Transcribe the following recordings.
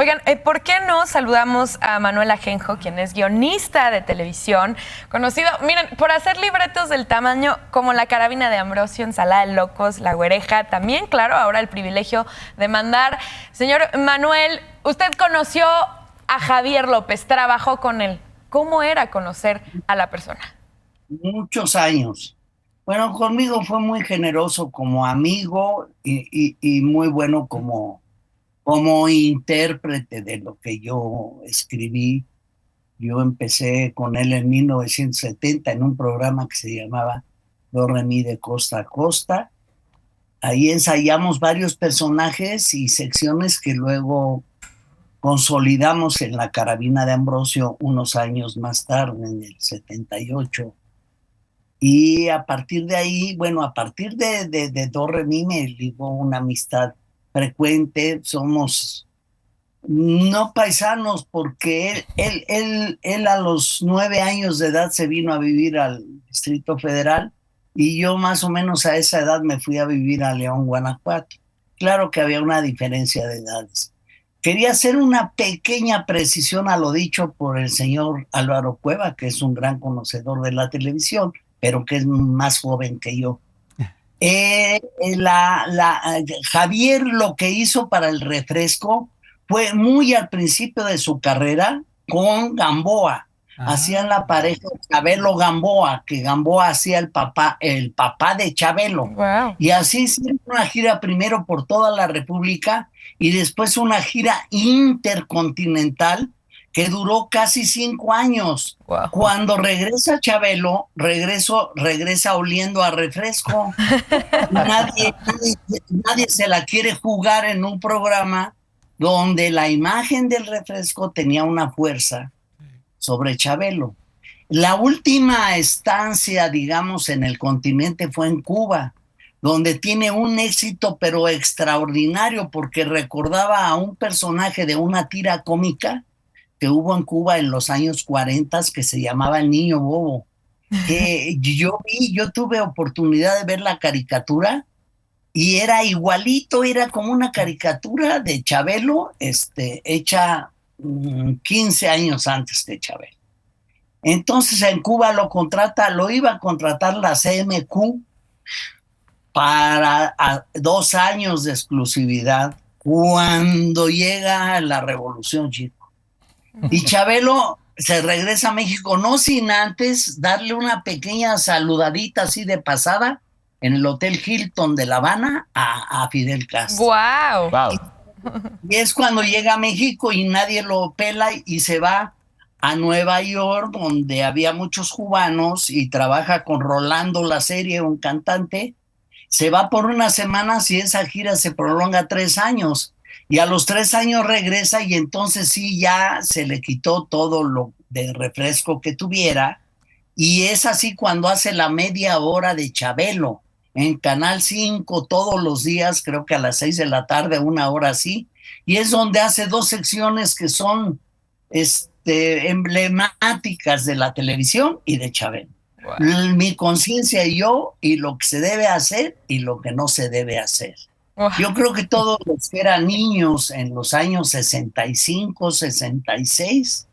Oigan, ¿por qué no saludamos a Manuel Ajenjo, quien es guionista de televisión, conocido, miren, por hacer libretos del tamaño como La carabina de Ambrosio, Ensalada de locos, La güereja, también, claro, ahora el privilegio de mandar. Señor Manuel, usted conoció a Javier López, trabajó con él. ¿Cómo era conocer a la persona? Muchos años. Bueno, conmigo fue muy generoso como amigo y muy bueno como intérprete de lo que yo escribí. Yo empecé con él en 1970 en un programa que se llamaba Do Re Mi de Costa a Costa. Ahí ensayamos varios personajes y secciones que luego consolidamos en La carabina de Ambrosio unos años más tarde, en el 78. Y a partir de ahí, bueno, a partir de Do Re Mi me ligó una amistad frecuente. Somos no paisanos, porque él a los 9 años de edad se vino a vivir al Distrito Federal y yo más o menos a esa edad me fui a vivir a León, Guanajuato. Claro que había una diferencia de edades. Quería hacer una pequeña precisión a lo dicho por el señor Álvaro Cueva, que es un gran conocedor de la televisión, pero que es más joven que yo. Javier lo que hizo para el refresco fue muy al principio de su carrera con Gamboa. Hacían la pareja Chabelo Gamboa, que Gamboa hacía el papá de Chabelo. Wow. Y así hicieron una gira primero por toda la República y después una gira intercontinental que duró casi 5 años. Wow. Cuando regresa Chabelo, regresa oliendo a refresco. Nadie se la quiere jugar en un programa donde la imagen del refresco tenía una fuerza sobre Chabelo. La última estancia, digamos, en el continente fue en Cuba, donde tiene un éxito pero extraordinario porque recordaba a un personaje de una tira cómica que hubo en Cuba en los años 40 que se llamaba El Niño Bobo, que yo tuve oportunidad de ver la caricatura y era igualito, era como una caricatura de Chabelo, hecha 15 años antes de Chabelo. Entonces en Cuba lo iba a contratar la CMQ para 2 años de exclusividad cuando llega la Revolución, chico. Y Chabelo se regresa a México, no sin antes darle una pequeña saludadita así de pasada en el Hotel Hilton de La Habana a Fidel Castro. Wow. Wow. Y es cuando llega a México y nadie lo pela y se va a Nueva York, donde había muchos cubanos, y trabaja con Rolando La Serie, un cantante. Se va por unas semanas y esa gira se prolonga 3 años. Y a los 3 años regresa y entonces sí ya se le quitó todo lo de refresco que tuviera. Y es así cuando hace la media hora de Chabelo en Canal 5 todos los días, creo que a las 6 de la tarde, 1 hora así. Y es donde hace 2 secciones que son emblemáticas de la televisión y de Chabelo. Wow. Mi conciencia y yo, y lo que se debe hacer y lo que no se debe hacer. Wow. Yo creo que todos los que eran niños en los años 65, 66,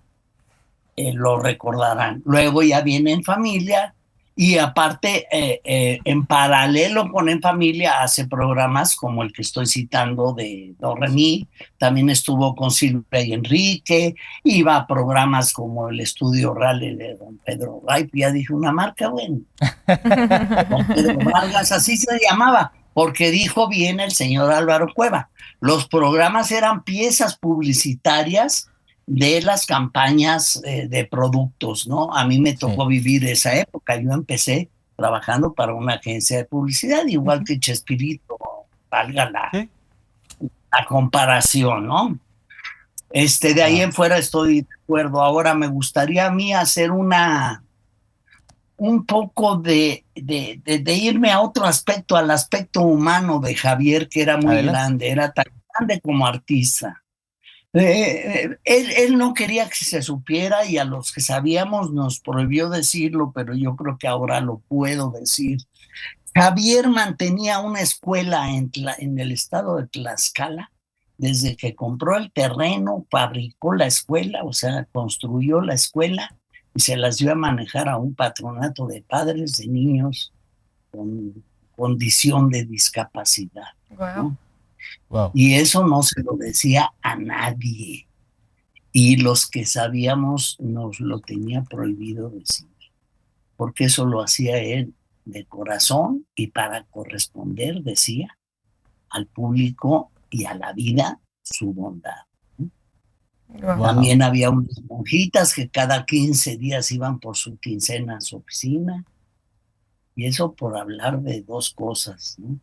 lo recordarán. Luego ya viene En Familia y aparte, en paralelo con En Familia, hace programas como el que estoy citando de Do Re Mi. También estuvo con Silvia y Enrique, iba a programas como el Estudio Rally de don Pedro Ray, ya dije una marca, bueno. Don Pedro Vargas, así se llamaba, porque dijo bien el señor Álvaro Cueva. Los programas eran piezas publicitarias de las campañas de productos, ¿no? A mí me tocó vivir esa época. Yo empecé trabajando para una agencia de publicidad, igual que Chespirito, valga la comparación, ¿no? De ahí en fuera estoy de acuerdo. Ahora me gustaría a mí hacer un poco de irme a otro aspecto, al aspecto humano de Javier, que era muy grande, era tan grande como artista. Él no quería que se supiera y a los que sabíamos nos prohibió decirlo, pero yo creo que ahora lo puedo decir. Javier mantenía una escuela en el estado de Tlaxcala desde que compró el terreno, fabricó la escuela, o sea, construyó la escuela y se las dio a manejar a un patronato de padres de niños con condición de discapacidad, Wow. ¿no? Wow. Y eso no se lo decía a nadie. Y los que sabíamos nos lo tenía prohibido decir, porque eso lo hacía él de corazón y para corresponder, decía, al público y a la vida su bondad. Wow. También había unas monjitas que cada 15 días iban por su quincena a su oficina, y eso por hablar de dos cosas, ¿no?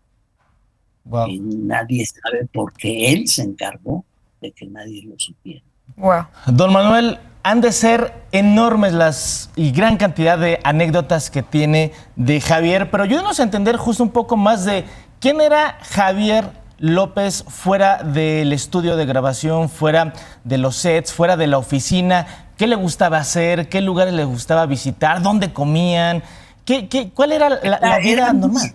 Wow. Que nadie sabe porque él se encargó de que nadie lo supiera. Wow. Don Manuel, han de ser enormes las y gran cantidad de anécdotas que tiene de Javier, pero ayúdenos a entender justo un poco más de quién era Javier López fuera del estudio de grabación, fuera de los sets, fuera de la oficina. ¿Qué le gustaba hacer? ¿Qué lugares le gustaba visitar? ¿Dónde comían? ¿Cuál era la vida normal?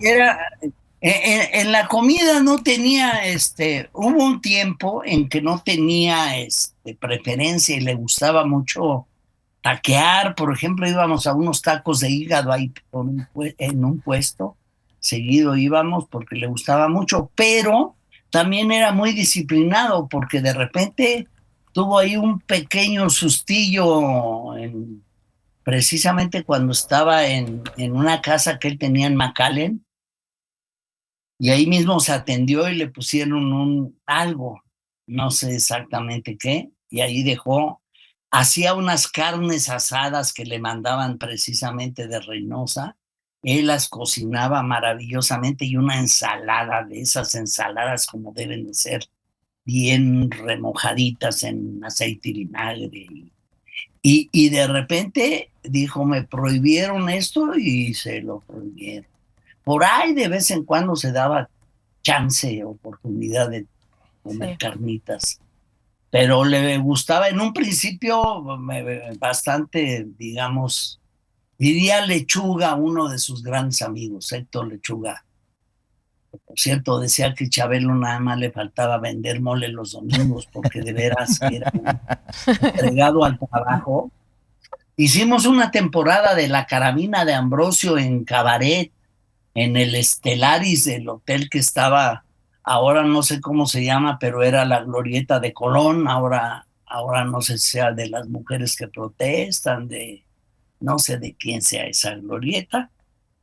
En la comida no tenía, hubo un tiempo en que no tenía preferencia y le gustaba mucho taquear. Por ejemplo, íbamos a unos tacos de hígado ahí en un puesto, seguido íbamos porque le gustaba mucho, pero también era muy disciplinado porque de repente tuvo ahí un pequeño sustillo precisamente cuando estaba en una casa que él tenía en McAllen, y ahí mismo se atendió y le pusieron algo, no sé exactamente qué, y ahí hacía unas carnes asadas que le mandaban precisamente de Reynosa. Él las cocinaba maravillosamente, y una ensalada, de esas ensaladas como deben de ser, bien remojaditas en aceite y vinagre. Y de repente dijo, me prohibieron esto, y se lo prohibieron. Por ahí de vez en cuando se daba chance, oportunidad de comer carnitas, pero le gustaba en un principio bastante, digamos, diría Lechuga, uno de sus grandes amigos, Héctor Lechuga. Por cierto, decía que Chabelo nada más le faltaba vender mole los domingos, porque de veras era un entregado al trabajo. Hicimos una temporada de La Carabina de Ambrosio en Cabaret, en el Estelaris del hotel que estaba, ahora no sé cómo se llama, pero era la Glorieta de Colón. Ahora no sé si sea de las mujeres que protestan, no sé de quién sea esa glorieta,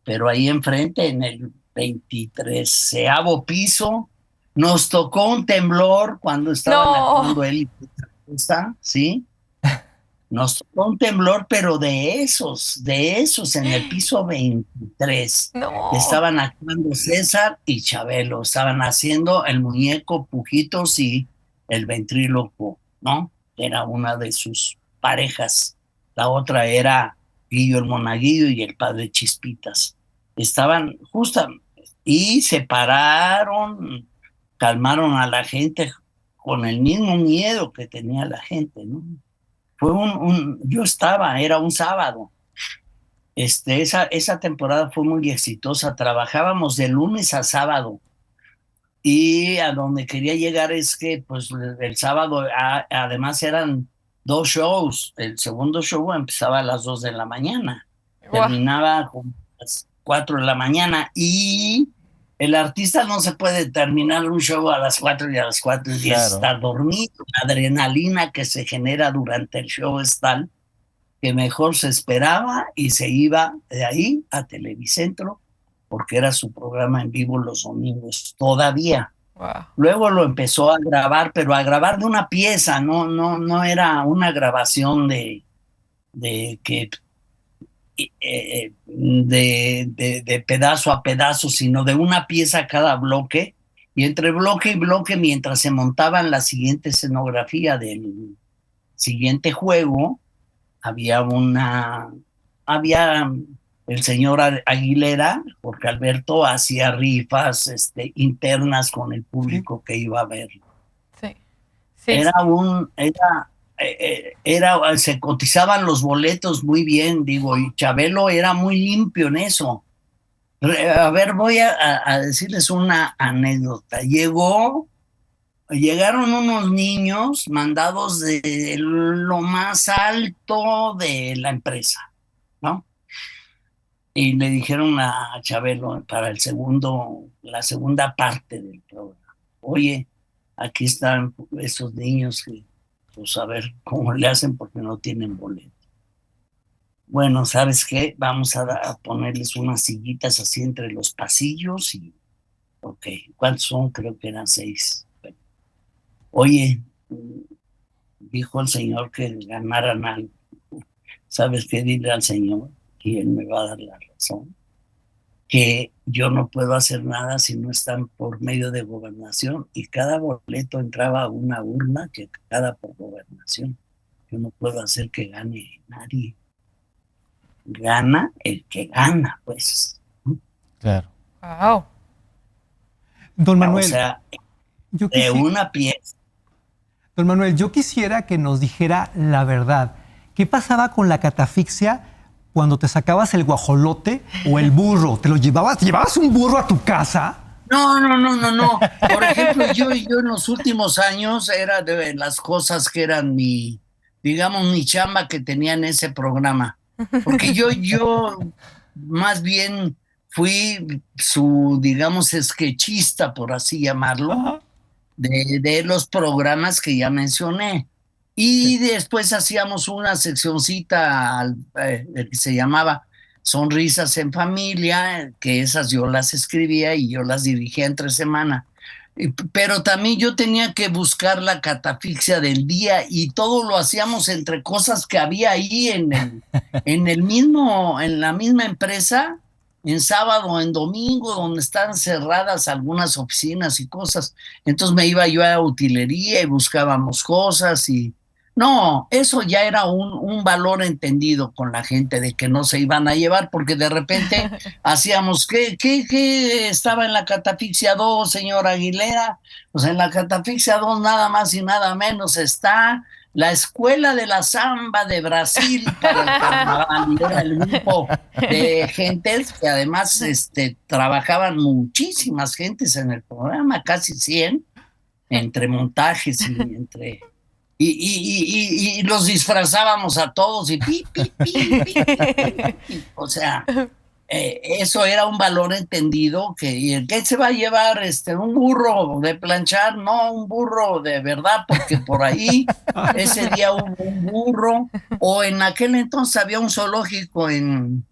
pero ahí enfrente, en el 23º piso, nos tocó un temblor cuando estaban actuando él y Petra, ¿sí? Nos tocó un temblor, pero de esos, en el piso 23. No. Estaban actuando César y Chabelo, estaban haciendo el muñeco Pujitos y el ventríloco, ¿no? Era una de sus parejas. La otra era Guillo el Monaguillo y el padre Chispitas. Estaban justamente, y se pararon, calmaron a la gente con el mismo miedo que tenía la gente, ¿no? Fue yo era un sábado. Esa temporada fue muy exitosa. Trabajábamos de lunes a sábado. Y a donde quería llegar es que, pues, el sábado, además eran 2 shows. El segundo show empezaba a las 2 de la mañana. Terminaba a las 4 de la mañana. Y el artista no se puede terminar un show a las 4 y a las 4:10 estar dormido. La adrenalina que se genera durante el show es tal que mejor se esperaba y se iba de ahí a Televicentro, porque era su programa en vivo los domingos todavía. Wow. Luego lo empezó a grabar, pero a grabar de una pieza, no era una grabación de pedazo a pedazo, sino de una pieza cada bloque, y entre bloque y bloque, mientras se montaban la siguiente escenografía del siguiente juego, había el señor Aguilera, porque Alberto hacía rifas internas con el público que iba a ver. Sí. Se cotizaban los boletos muy bien, digo, y Chabelo era muy limpio en eso. A ver, voy a decirles una anécdota. Llegó llegaron unos niños mandados de lo más alto de la empresa, ¿no? Y le dijeron a Chabelo para la segunda parte del programa: oye, aquí están esos niños que, pues a ver cómo le hacen porque no tienen boleto. Bueno, ¿sabes qué? Vamos a ponerles unas sillitas así entre los pasillos y, ok, ¿cuántos son? Creo que eran 6. Bueno, oye, dijo el señor que ganaran algo. ¿Sabes qué? Dile al señor, y él me va a dar la razón, que yo no puedo hacer nada si no están por medio de gobernación, y cada boleto entraba a una urna que cada por gobernación. Yo no puedo hacer que gane nadie. Gana el que gana, pues. Claro. Wow. Don Manuel, O sea, yo de una pieza. Don Manuel, yo quisiera que nos dijera la verdad. ¿Qué pasaba con la catafixia cuando te sacabas el guajolote o el burro? ¿Te lo llevabas? ¿Llevabas un burro a tu casa? No. Por ejemplo, yo en los últimos años era de las cosas que eran mi chamba que tenía en ese programa. Porque yo más bien fui su, digamos, sketchista, por así llamarlo, Ajá. de los programas que ya mencioné. Y después hacíamos una seccioncita que se llamaba Sonrisas en Familia, que esas yo las escribía y yo las dirigía entre semana. Pero también yo tenía que buscar la catafixia del día y todo lo hacíamos entre cosas que había ahí en la misma empresa, en sábado, en domingo, donde están cerradas algunas oficinas y cosas. Entonces me iba yo a utilería y buscábamos cosas y no, eso ya era un valor entendido con la gente de que no se iban a llevar, porque de repente hacíamos, ¿qué estaba en la catafixia 2, señor Aguilera? Pues en la catafixia 2 nada más y nada menos está la Escuela de la Samba de Brasil para el carnaval, y era el grupo de gentes que además trabajaban muchísimas gentes en el programa, casi 100, entre montajes y entre... Y los disfrazábamos a todos y pi, pi, pi, pi, pi, pi. O sea, eso era un valor entendido y el que se va a llevar un burro de planchar, no un burro de verdad, porque por ahí ese día hubo un burro, o en aquel entonces había un zoológico en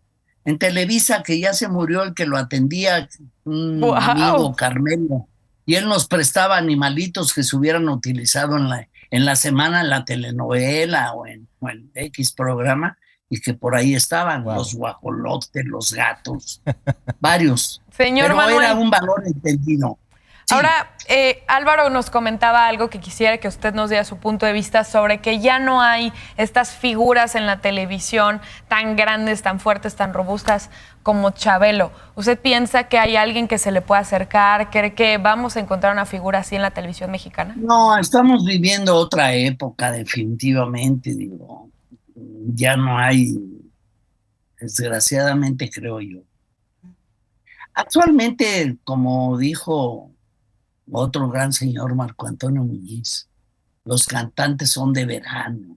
Televisa que ya se murió el que lo atendía, un amigo Carmelo, y él nos prestaba animalitos que se hubieran utilizado en la semana en la telenovela o en X programa, y que por ahí estaban los guajolotes, los gatos, varios. Señor Pero Manuel, era un valor entendido. Sí. Ahora, Álvaro nos comentaba algo que quisiera que usted nos diera su punto de vista sobre que ya no hay estas figuras en la televisión tan grandes, tan fuertes, tan robustas como Chabelo. ¿Usted piensa que hay alguien que se le pueda acercar? ¿Cree que vamos a encontrar una figura así en la televisión mexicana? No, estamos viviendo otra época, definitivamente, digo. Ya no hay, desgraciadamente, creo yo. Actualmente, como dijo otro gran señor, Marco Antonio Muñiz, los cantantes son de verano.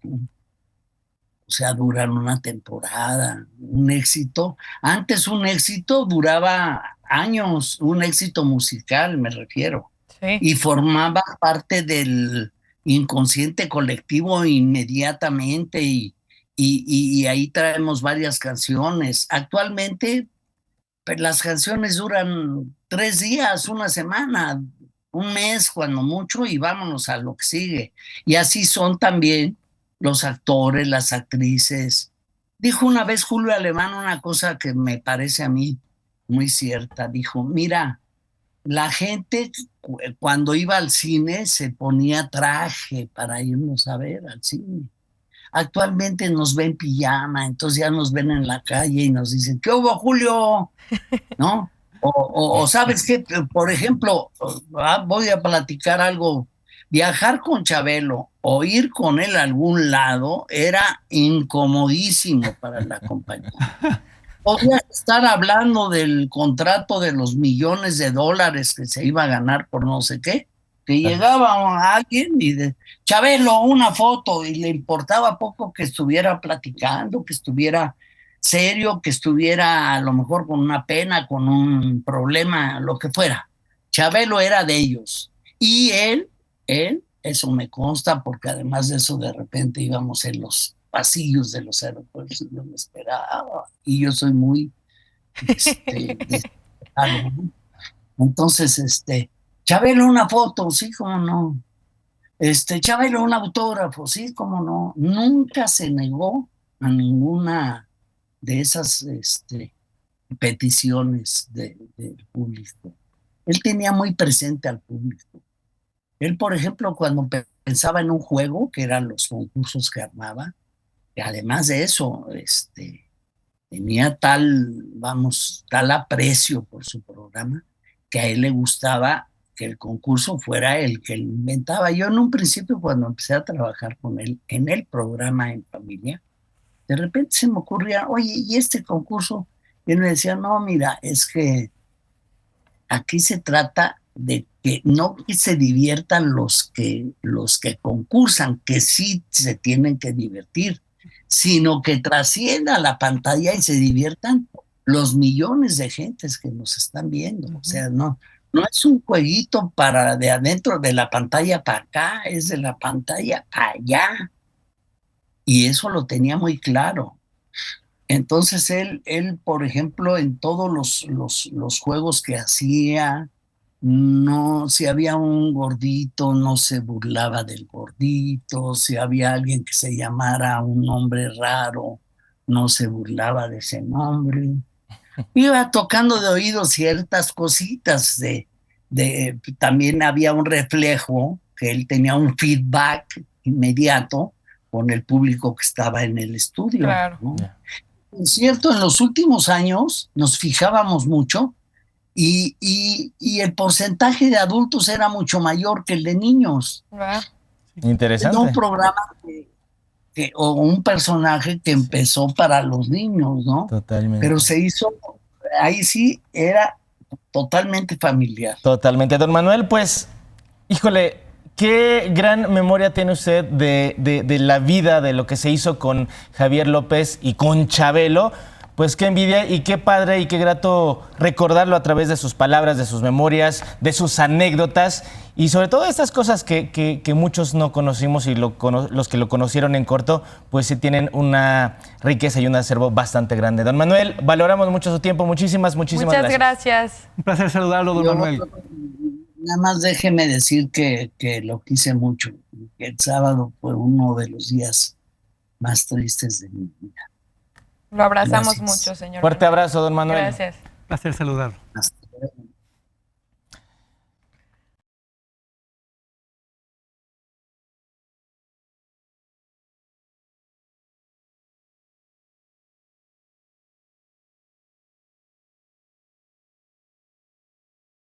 O sea, duran una temporada, un éxito. Antes un éxito duraba años, un éxito musical, me refiero. Sí. Y formaba parte del inconsciente colectivo inmediatamente y ahí traemos varias canciones. Actualmente pues, las canciones duran 3 días, una semana, un mes cuando mucho, y vámonos a lo que sigue. Y así son también los actores, las actrices. Dijo una vez Julio Alemán una cosa que me parece a mí muy cierta. Dijo, mira, la gente cuando iba al cine se ponía traje para irnos a ver al cine. Actualmente nos ven pijama, entonces ya nos ven en la calle y nos dicen, ¿qué hubo, Julio? ¿No? O sabes qué, por ejemplo, voy a platicar algo. Viajar con Chabelo o ir con él a algún lado era incomodísimo para la compañía. Podía estar hablando del contrato de los millones de dólares que se iba a ganar por no sé qué, que llegaba alguien y de Chabelo, una foto, y le importaba poco que estuviera platicando, que estuviera serio, que estuviera a lo mejor con una pena, con un problema, lo que fuera. Chabelo era de ellos. Y eso me consta, porque además de eso, de repente íbamos en los pasillos de los aeropuertos y yo me esperaba. Y yo soy muy desesperado, ¿no? Entonces, Chabelo, una foto, sí, cómo no. Chabelo, un autógrafo, sí, cómo no. Nunca se negó a ninguna de esas peticiones del público. Él tenía muy presente al público. Él, por ejemplo, cuando pensaba en un juego, que eran los concursos que armaba, que además de eso, tenía tal aprecio por su programa, que a él le gustaba que el concurso fuera el que él inventaba. Yo en un principio, cuando empecé a trabajar con él en el programa En Familia, de repente se me ocurría, oye, ¿y este concurso? Y él me decía, no, mira, es que aquí se trata de que no que se diviertan los que concursan, que sí se tienen que divertir, sino que trascienda la pantalla y se diviertan los millones de gentes que nos están viendo. O sea, no es un jueguito para de adentro de la pantalla para acá, es de la pantalla para allá. Y eso lo tenía muy claro. Entonces él, por ejemplo, en todos los juegos que hacía, no, si había un gordito, no se burlaba del gordito, si había alguien que se llamara un nombre raro, no se burlaba de ese nombre. Iba tocando de oído ciertas cositas también había un reflejo, que él tenía un feedback inmediato con el público que estaba en el estudio, claro, ¿no? Es cierto, en los últimos años nos fijábamos mucho y el porcentaje de adultos era mucho mayor que el de niños. Interesante. Un programa o un personaje que empezó para los niños, ¿no? Totalmente. Pero se hizo, ahí sí, era totalmente familiar. Totalmente. Don Manuel, pues, híjole, qué gran memoria tiene usted de la vida, de lo que se hizo con Javier López y con Chabelo. Pues qué envidia y qué padre y qué grato recordarlo a través de sus palabras, de sus memorias, de sus anécdotas y sobre todo estas cosas que muchos no conocimos y los que lo conocieron en corto, pues sí tienen una riqueza y un acervo bastante grande. Don Manuel, valoramos mucho su tiempo. Muchísimas Muchas gracias. Un placer saludarlo, don Manuel. Nada más déjeme decir que lo quise mucho. Que el sábado fue uno de los días más tristes de mi vida. Lo abrazamos Gracias. mucho, señor. Fuerte abrazo, don Manuel. Gracias. Un placer saludarlo. Hasta